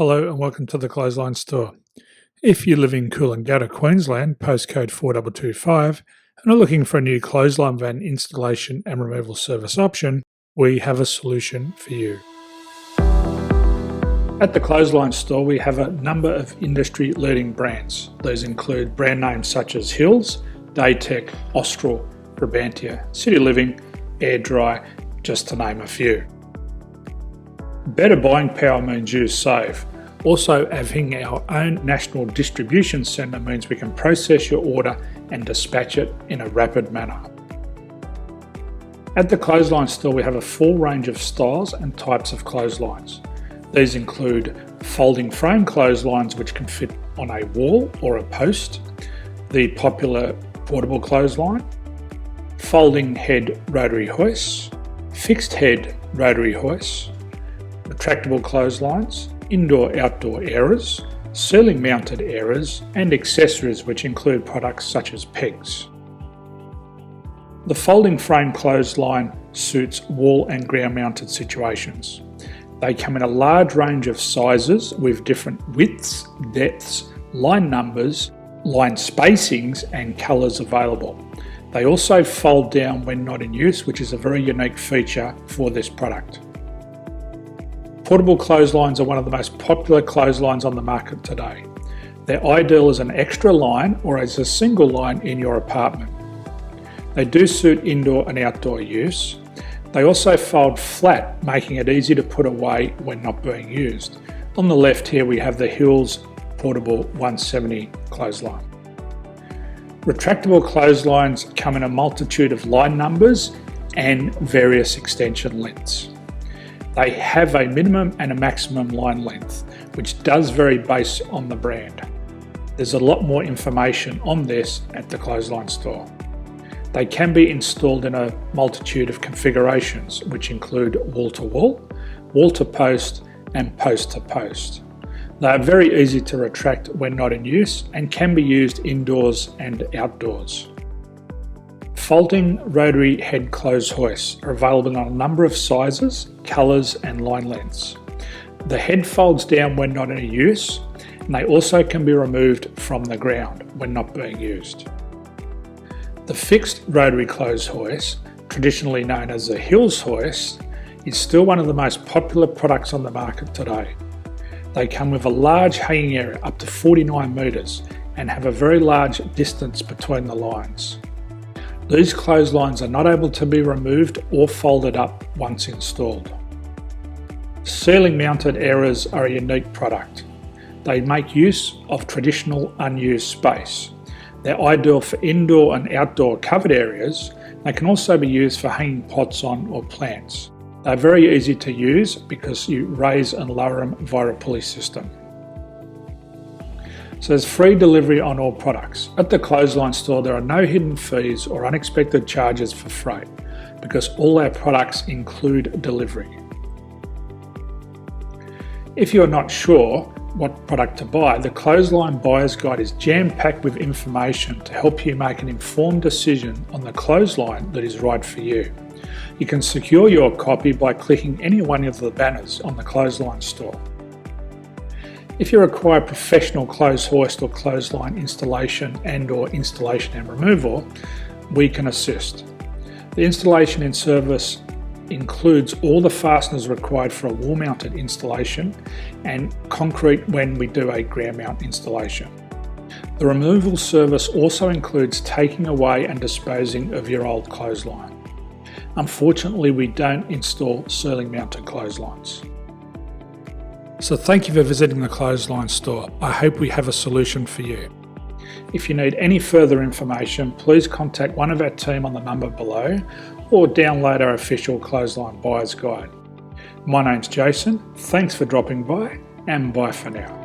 Hello and welcome to the Clothesline Store. If you live in Coolangatta, Queensland, postcode 4225, and are looking for a new clothesline van installation and removal service option, we have a solution for you. At the Clothesline Store, we have a number of industry-leading brands. These include brand names such as Hills, Daytech, Austral, Brabantia, City Living, Air Dry, just to name a few. Better buying power means you save. Also, having our own national distribution centre means we can process your order and dispatch it in a rapid manner. At the Clothesline Store, we have a full range of styles and types of clotheslines. These include folding frame clotheslines which can fit on a wall or a post, the popular portable clothesline, folding head rotary hoists, fixed head rotary hoists, retractable clotheslines, indoor-outdoor airers, ceiling-mounted airers, and accessories which include products such as pegs. The folding frame clothesline suits wall and ground-mounted situations. They come in a large range of sizes with different widths, depths, line numbers, line spacings, and colours available. They also fold down when not in use, which is a very unique feature for this product. Portable clotheslines are one of the most popular clotheslines on the market today. They're ideal as an extra line or as a single line in your apartment. They do suit indoor and outdoor use. They also fold flat, making it easy to put away when not being used. On the left here we have the Hills Portable 170 clothesline. Retractable clotheslines come in a multitude of line numbers and various extension lengths. They have a minimum and a maximum line length, which does vary based on the brand. There's a lot more information on this at the Clothesline Store. They can be installed in a multitude of configurations, which include wall-to-wall, wall-to-post, and post-to-post. They are very easy to retract when not in use and can be used indoors and outdoors. Folding rotary head clothes hoists are available in a number of sizes, colours and line lengths. The head folds down when not in use, and they also can be removed from the ground when not being used. The fixed rotary clothes hoist, traditionally known as the Hills hoist, is still one of the most popular products on the market today. They come with a large hanging area up to 49 metres and have a very large distance between the lines. These clotheslines are not able to be removed or folded up once installed. Ceiling mounted airers are a unique product. They make use of traditional unused space. They're ideal for indoor and outdoor covered areas. They can also be used for hanging pots on or plants. They're very easy to use because you raise and lower them via a pulley system. So there's free delivery on all products. At the Clothesline Store, there are no hidden fees or unexpected charges for freight because all our products include delivery. If you're not sure what product to buy, the Clothesline Buyer's Guide is jam-packed with information to help you make an informed decision on the clothesline that is right for you. You can secure your copy by clicking any one of the banners on the Clothesline Store. If you require professional clothes hoist or clothesline installation and/or installation and removal, we can assist. The installation and service includes all the fasteners required for a wall-mounted installation and concrete when we do a ground mount installation. The removal service also includes taking away and disposing of your old clothesline. Unfortunately, we don't install ceiling-mounted clotheslines. So thank you for visiting the Clothesline Store. I hope we have a solution for you. If you need any further information, please contact one of our team on the number below or download our official Clothesline Buyer's Guide. My name's Jason, thanks for dropping by and bye for now.